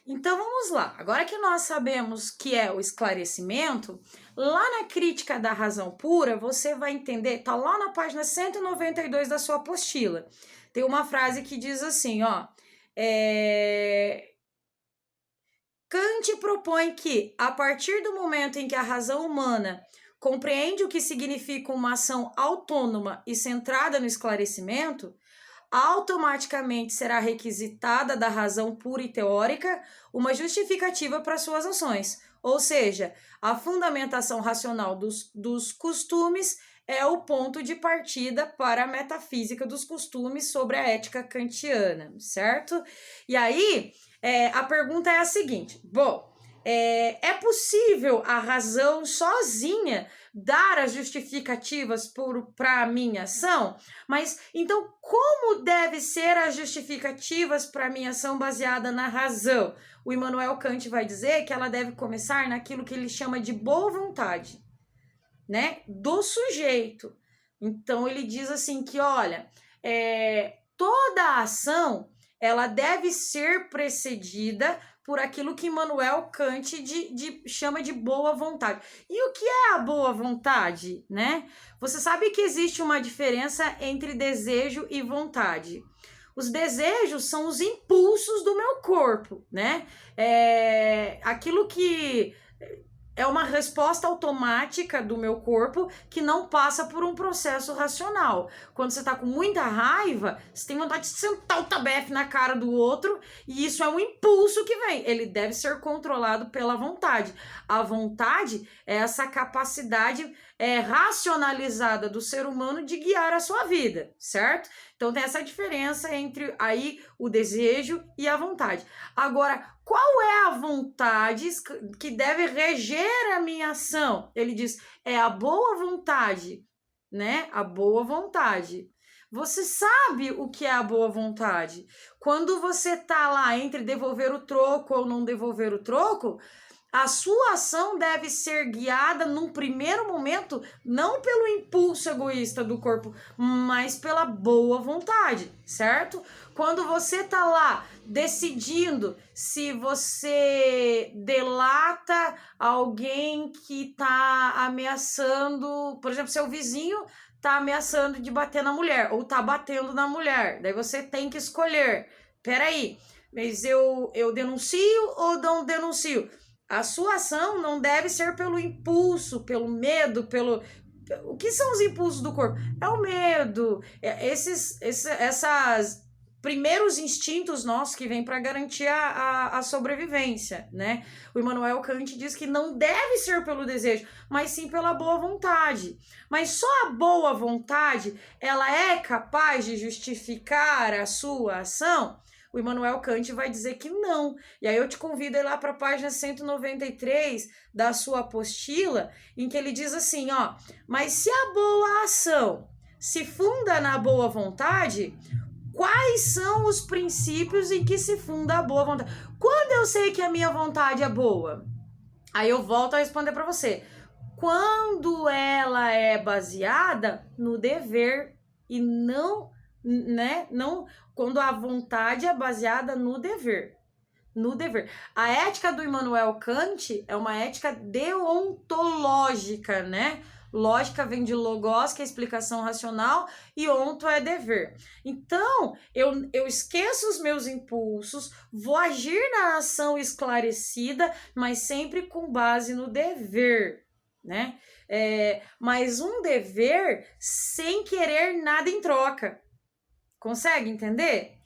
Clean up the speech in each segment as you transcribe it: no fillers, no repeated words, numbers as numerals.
Então vamos lá. Agora que nós sabemos que é o esclarecimento, lá na crítica da razão pura, você vai entender, tá lá na página 192 da sua apostila. Tem uma frase que diz assim, ó, Kant propõe que, a partir do momento em que a razão humana compreende o que significa uma ação autônoma e centrada no esclarecimento, automaticamente será requisitada da razão pura e teórica uma justificativa para suas ações. Ou seja, a fundamentação racional dos costumes é o ponto de partida para a metafísica dos costumes sobre a ética kantiana, certo? E aí, a pergunta é a seguinte: é possível a razão sozinha dar as justificativas para a minha ação? Mas então, como deve ser as justificativas para a minha ação baseada na razão? O Immanuel Kant vai dizer que ela deve começar naquilo que ele chama de boa vontade, né, do sujeito. Então ele diz assim que, olha, toda a ação ela deve ser precedida por aquilo que Immanuel Kant chama de boa vontade. E o que é a boa vontade, né? Você sabe que existe uma diferença entre desejo e vontade. Os desejos são os impulsos do meu corpo, né? Aquilo que é uma resposta automática do meu corpo que não passa por um processo racional. Quando você tá com muita raiva, você tem vontade de sentar o tabefe na cara do outro, e isso é um impulso que vem. Ele deve ser controlado pela vontade. A vontade é essa capacidade racionalizada do ser humano de guiar a sua vida, certo? Então tem essa diferença entre aí o desejo e a vontade. Agora, qual é a vontade que deve reger a minha ação? Ele diz, é a boa vontade, né? A boa vontade. Você sabe o que é a boa vontade? Quando você tá lá entre devolver o troco ou não devolver o troco, a sua ação deve ser guiada num primeiro momento não pelo impulso egoísta do corpo, mas pela boa vontade, certo? Quando você tá lá decidindo se você delata alguém que tá ameaçando, por exemplo, seu vizinho tá ameaçando de bater na mulher ou tá batendo na mulher, daí você tem que escolher. Peraí, mas eu denuncio ou não denuncio? A sua ação não deve ser pelo impulso, pelo medo, pelo... O que são os impulsos do corpo? É o medo, esses primeiros instintos nossos que vêm para garantir a sobrevivência, né? O Immanuel Kant diz que não deve ser pelo desejo, mas sim pela boa vontade. Mas só a boa vontade, ela é capaz de justificar a sua ação? O Immanuel Kant vai dizer que não. E aí eu te convido a ir lá para a página 193 da sua apostila, em que ele diz assim, ó, mas se a boa ação se funda na boa vontade, quais são os princípios em que se funda a boa vontade? Quando eu sei que a minha vontade é boa? Aí eu volto a responder para você. Quando ela é baseada no dever e não, né, não quando a vontade é baseada no dever. No dever. A ética do Immanuel Kant é uma ética deontológica, né? Lógica vem de logos, que é explicação racional, e onto é dever. Então, eu esqueço os meus impulsos, vou agir na ação esclarecida, mas sempre com base no dever, né? Mas um dever sem querer nada em troca. Consegue entender?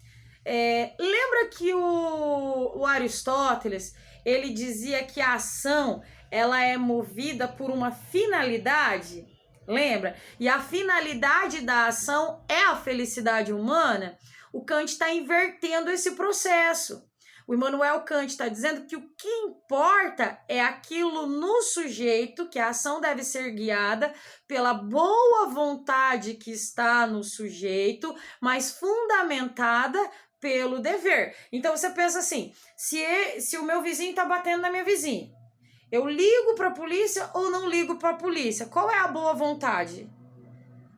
Lembra que o Aristóteles, ele dizia que a ação ela é movida por uma finalidade? Lembra? E a finalidade da ação é a felicidade humana? O Kant está invertendo esse processo. O Immanuel Kant está dizendo que o que importa é aquilo no sujeito, que a ação deve ser guiada pela boa vontade que está no sujeito, mas fundamentada pelo dever. Então você pensa assim, se o meu vizinho está batendo na minha vizinha, eu ligo para a polícia ou não ligo para a polícia? Qual é a boa vontade?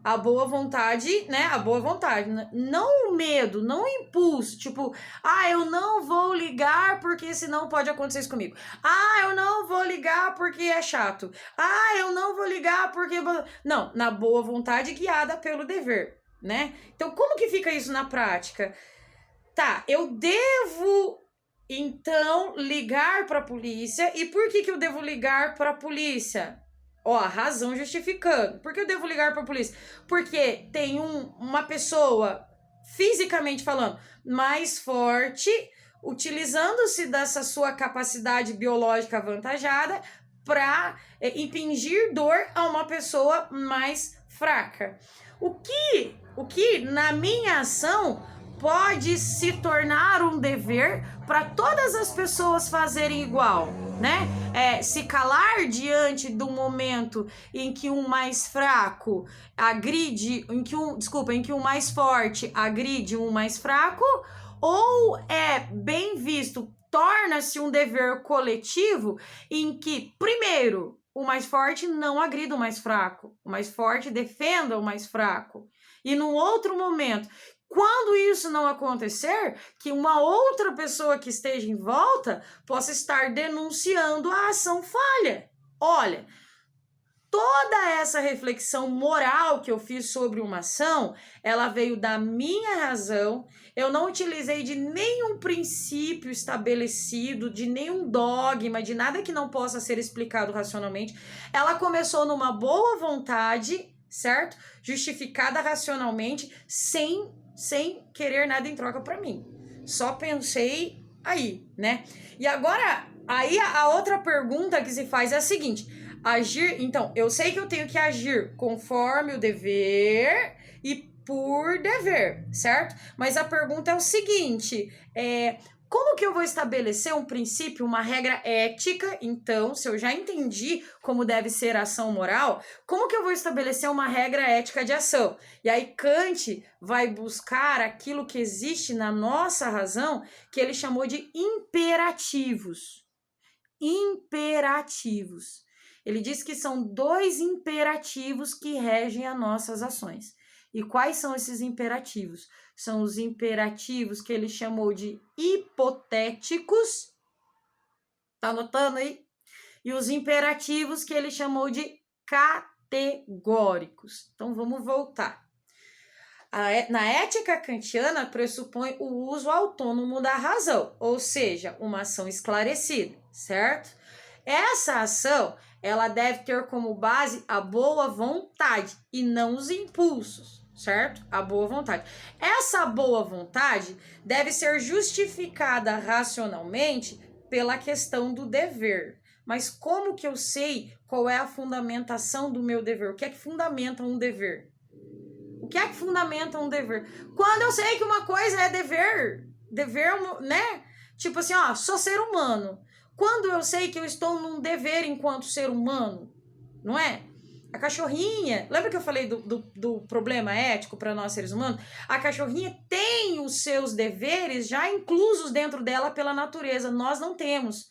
A boa vontade, né? A boa vontade. Não o medo, não o impulso. Tipo, eu não vou ligar porque senão pode acontecer isso comigo. Eu não vou ligar porque é chato. Eu não vou ligar porque... Não, na boa vontade guiada pelo dever, né? Então, como que fica isso na prática? Tá, eu devo... Então, ligar para a polícia. E por que eu devo ligar para a polícia? A razão justificando. Por que eu devo ligar para a polícia? Porque tem uma pessoa, fisicamente falando, mais forte, utilizando-se dessa sua capacidade biológica avantajada para impingir dor a uma pessoa mais fraca. O que na minha ação pode se tornar um dever para todas as pessoas fazerem igual, né? Se calar diante do momento em que um mais fraco agride, em que um mais forte agride um mais fraco, ou é bem visto, torna-se um dever coletivo em que, primeiro, o mais forte não agrida o mais fraco, o mais forte defenda o mais fraco. E num outro momento, quando isso não acontecer, que uma outra pessoa que esteja em volta possa estar denunciando a ação falha. Olha, toda essa reflexão moral que eu fiz sobre uma ação, ela veio da minha razão. Eu não utilizei de nenhum princípio estabelecido, de nenhum dogma, de nada que não possa ser explicado racionalmente. Ela começou numa boa vontade, certo? Justificada racionalmente, sem querer nada em troca para mim. Só pensei aí, né? E agora, aí a outra pergunta que se faz é a seguinte: agir, então, eu sei que eu tenho que agir conforme o dever e por dever, certo? Mas a pergunta é o seguinte: como que eu vou estabelecer um princípio, uma regra ética? Então, se eu já entendi como deve ser a ação moral, como que eu vou estabelecer uma regra ética de ação? E aí Kant vai buscar aquilo que existe na nossa razão, que ele chamou de imperativos. Imperativos. Ele diz que são 2 imperativos que regem as nossas ações. E quais são esses imperativos? São os imperativos que ele chamou de hipotéticos. Tá anotando aí? E os imperativos que ele chamou de categóricos. Então, vamos voltar. Na ética kantiana, pressupõe o uso autônomo da razão, ou seja, uma ação esclarecida, certo? Essa ação, ela deve ter como base a boa vontade e não os impulsos, certo? A boa vontade. Essa boa vontade deve ser justificada racionalmente pela questão do dever. Mas como que eu sei qual é a fundamentação do meu dever? O que é que fundamenta um dever? O que é que fundamenta um dever? Quando eu sei que uma coisa é dever, né? Tipo assim, sou ser humano. Quando eu sei que eu estou num dever enquanto ser humano, não é? A cachorrinha, lembra que eu falei do problema ético para nós seres humanos? A cachorrinha tem os seus deveres já inclusos dentro dela pela natureza, nós não temos,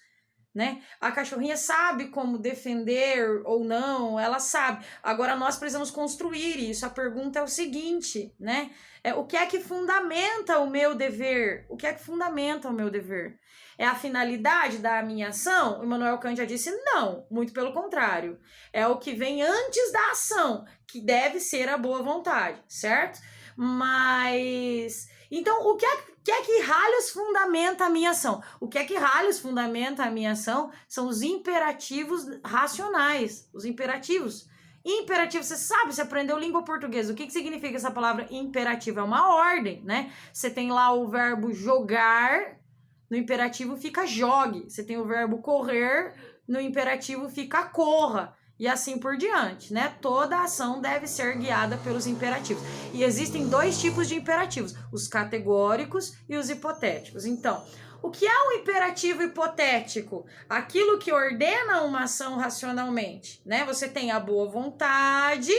né? A cachorrinha sabe como defender ou não, ela sabe. Agora nós precisamos construir isso. A pergunta é o seguinte, né? O que é que fundamenta o meu dever? O que é que fundamenta o meu dever? É a finalidade da minha ação? O Immanuel Kant já disse não, muito pelo contrário. É o que vem antes da ação, que deve ser a boa vontade, certo? Mas, então, o que é que ralhos fundamenta a minha ação? O que é que ralhos fundamenta a minha ação são os imperativos racionais, os imperativos. Imperativo, você sabe, você aprendeu língua portuguesa. O que significa essa palavra imperativo? É uma ordem, né? Você tem lá o verbo jogar, no imperativo fica jogue. Você tem o verbo correr, no imperativo fica corra. E assim por diante, né? Toda ação deve ser guiada pelos imperativos. E existem 2 tipos de imperativos, os categóricos e os hipotéticos. Então, o que é um imperativo hipotético? Aquilo que ordena uma ação racionalmente, né? Você tem a boa vontade,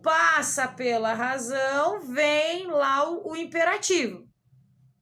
passa pela razão, vem lá o imperativo,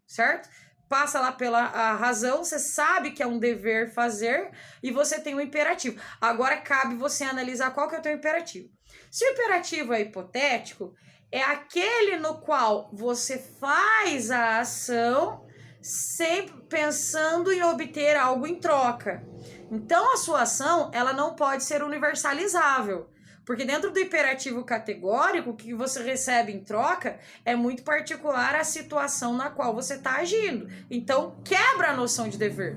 certo? passa lá pela a razão, você sabe que é um dever fazer e você tem um imperativo. Agora cabe você analisar qual que é o teu imperativo. Se o imperativo é hipotético, é aquele no qual você faz a ação sempre pensando em obter algo em troca. Então a sua ação, ela não pode ser universalizável. Porque dentro do imperativo categórico, o que você recebe em troca é muito particular à situação na qual você está agindo. Então, quebra a noção de dever.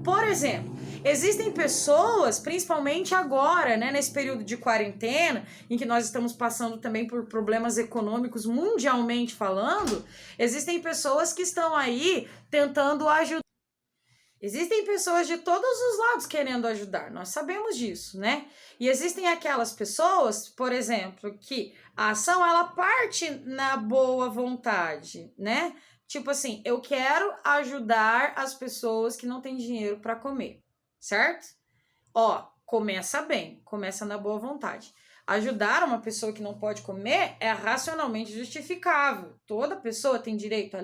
Por exemplo, existem pessoas, principalmente agora, né, nesse período de quarentena, em que nós estamos passando também por problemas econômicos mundialmente falando, existem pessoas que estão aí tentando ajudar. Existem pessoas de todos os lados querendo ajudar, nós sabemos disso, né? E existem aquelas pessoas, por exemplo, que a ação ela parte na boa vontade, né? Tipo assim, eu quero ajudar as pessoas que não têm dinheiro para comer, certo? Ó, começa bem, começa na boa vontade. Ajudar uma pessoa que não pode comer é racionalmente justificável. Toda pessoa tem direito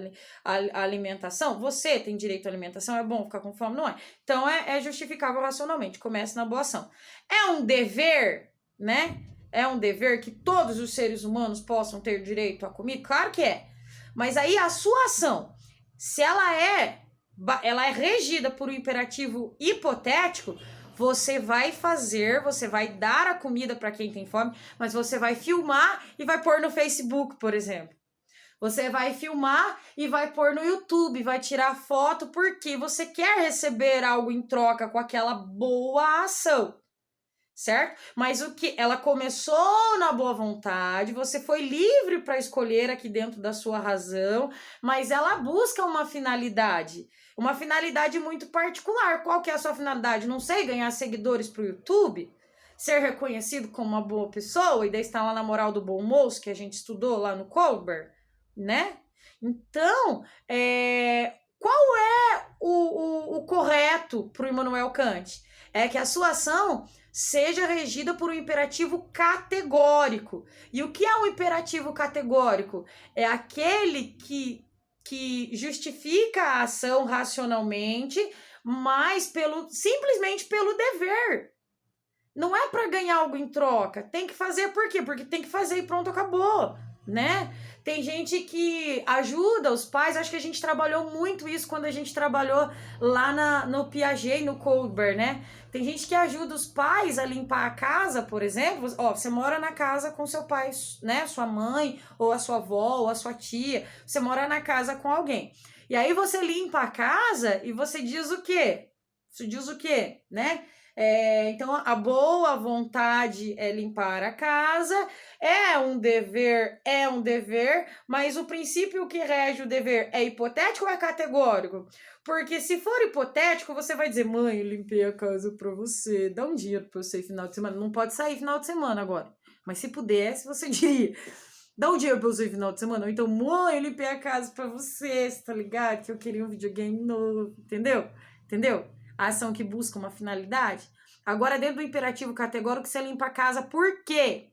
à alimentação. Você tem direito à alimentação, é bom ficar com fome? Não é. Então é justificável racionalmente. Comece na boa ação. É um dever, né? É um dever que todos os seres humanos possam ter direito à comida? Claro que é. Mas aí a sua ação, se ela é regida por um imperativo hipotético, você vai fazer, você vai dar a comida para quem tem fome, mas você vai filmar e vai pôr no Facebook, por exemplo. Você vai filmar e vai pôr no YouTube, vai tirar foto porque você quer receber algo em troca com aquela boa ação. Certo? Mas o que ela começou na boa vontade, você foi livre para escolher aqui dentro da sua razão, mas ela busca uma finalidade muito particular. Qual que é a sua finalidade? Não sei, ganhar seguidores pro YouTube, ser reconhecido como uma boa pessoa e daí está lá na moral do bom moço que a gente estudou lá no Colbert, né? Então, qual é o correto para o Immanuel Kant? É que a sua ação seja regida por um imperativo categórico. E o que é um imperativo categórico? É aquele que justifica a ação racionalmente, mas simplesmente pelo dever. Não é para ganhar algo em troca. Tem que fazer por quê? Porque tem que fazer e pronto, acabou, né? Tem gente que ajuda os pais, acho que a gente trabalhou muito isso quando a gente trabalhou lá no Piaget e no Colbert, né? Tem gente que ajuda os pais a limpar a casa, por exemplo. Ó, você mora na casa com seu pai, né? Sua mãe, ou a sua avó, ou a sua tia. Você mora na casa com alguém. E aí você limpa a casa e você diz o quê? Você diz o quê, né? Então, a boa vontade é limpar a casa, é um dever, mas o princípio que rege o dever é hipotético ou é categórico? Porque se for hipotético, você vai dizer, mãe, eu limpei a casa pra você, dá um dinheiro pra eu sair final de semana. Não pode sair final de semana agora, mas se pudesse, você diria, dá um dinheiro pra eu sair final de semana. Ou então, mãe, eu limpei a casa pra você, tá ligado? Que eu queria um videogame novo, entendeu? A ação que busca uma finalidade. Agora, dentro do imperativo categórico, você limpa a casa por quê?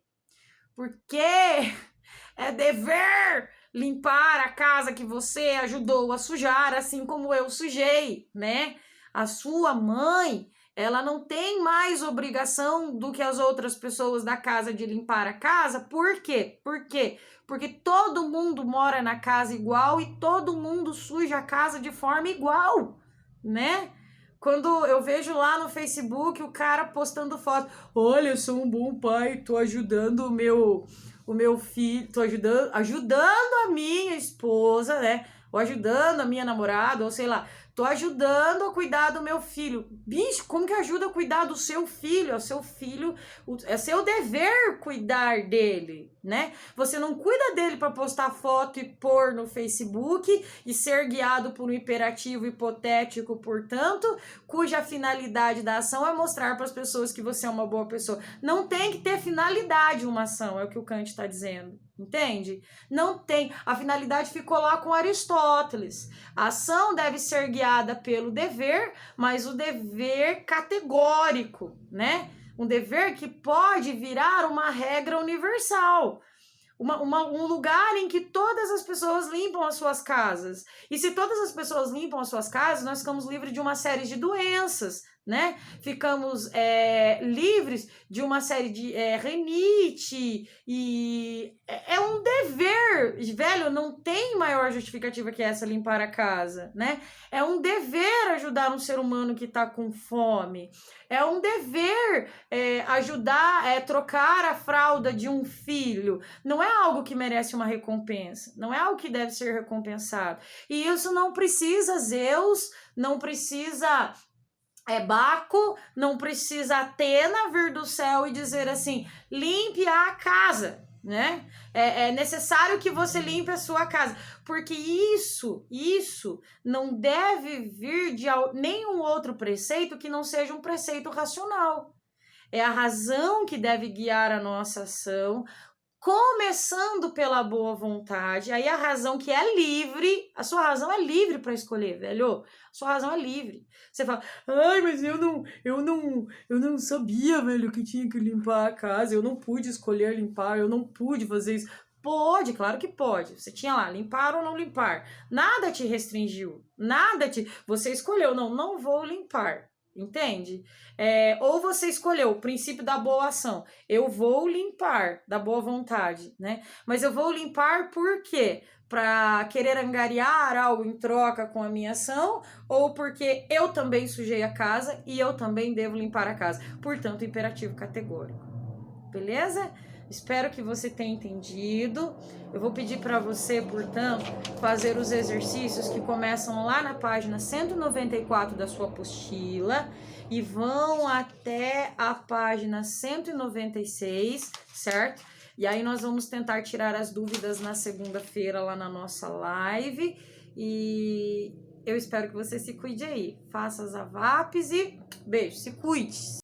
Porque é dever limpar a casa que você ajudou a sujar, assim como eu sujei, né? A sua mãe, ela não tem mais obrigação do que as outras pessoas da casa de limpar a casa. Por quê? Porque todo mundo mora na casa igual e todo mundo suja a casa de forma igual, né? Quando eu vejo lá no Facebook o cara postando foto, olha, eu sou um bom pai, tô ajudando o meu filho, tô ajudando a minha esposa, né? Ou ajudando a minha namorada, ou sei lá, tô ajudando a cuidar do meu filho. Bicho, como que ajuda a cuidar do seu filho? É seu filho, é seu dever cuidar dele, né? Você não cuida dele para postar foto e pôr no Facebook e ser guiado por um imperativo hipotético, portanto, cuja finalidade da ação é mostrar para as pessoas que você é uma boa pessoa. Não tem que ter finalidade uma ação, é o que o Kant está dizendo. Entende? Não tem. A finalidade ficou lá com Aristóteles. A ação deve ser guiada pelo dever, mas o dever categórico, né? Um dever que pode virar uma regra universal. um lugar em que todas as pessoas limpam as suas casas. E se todas as pessoas limpam as suas casas, nós ficamos livres de uma série de doenças, né? Ficamos livres de uma série de rinite, e é um dever, velho, não tem maior justificativa que essa limpar a casa, né? É um dever ajudar um ser humano que tá com fome, é um dever ajudar, trocar a fralda de um filho, não é algo que merece uma recompensa, não é algo que deve ser recompensado, e isso não precisa Zeus, não precisa Baco, não precisa Atena vir do céu e dizer assim, limpe a casa, né? É necessário que você limpe a sua casa, porque isso não deve vir de nenhum outro preceito que não seja um preceito racional. É a razão que deve guiar a nossa ação, começando pela boa vontade, aí a razão que é livre, a sua razão é livre para escolher, velho, a sua razão é livre. Você fala, ai, mas eu não sabia, velho, que tinha que limpar a casa, eu não pude escolher limpar, eu não pude fazer isso. Pode, claro que pode. Você tinha lá, limpar ou não limpar. Nada te restringiu, você escolheu, não vou limpar. Entende? Ou você escolheu o princípio da boa ação, eu vou limpar, da boa vontade, né? Mas eu vou limpar por quê? Para querer angariar algo em troca com a minha ação, ou porque eu também sujei a casa e eu também devo limpar a casa. Portanto, imperativo categórico. Beleza? Espero que você tenha entendido. Eu vou pedir para você, portanto, fazer os exercícios que começam lá na página 194 da sua apostila e vão até a página 196, certo? E aí nós vamos tentar tirar as dúvidas na segunda-feira lá na nossa live. E eu espero que você se cuide aí. Faça as AVAPs e beijo, se cuide!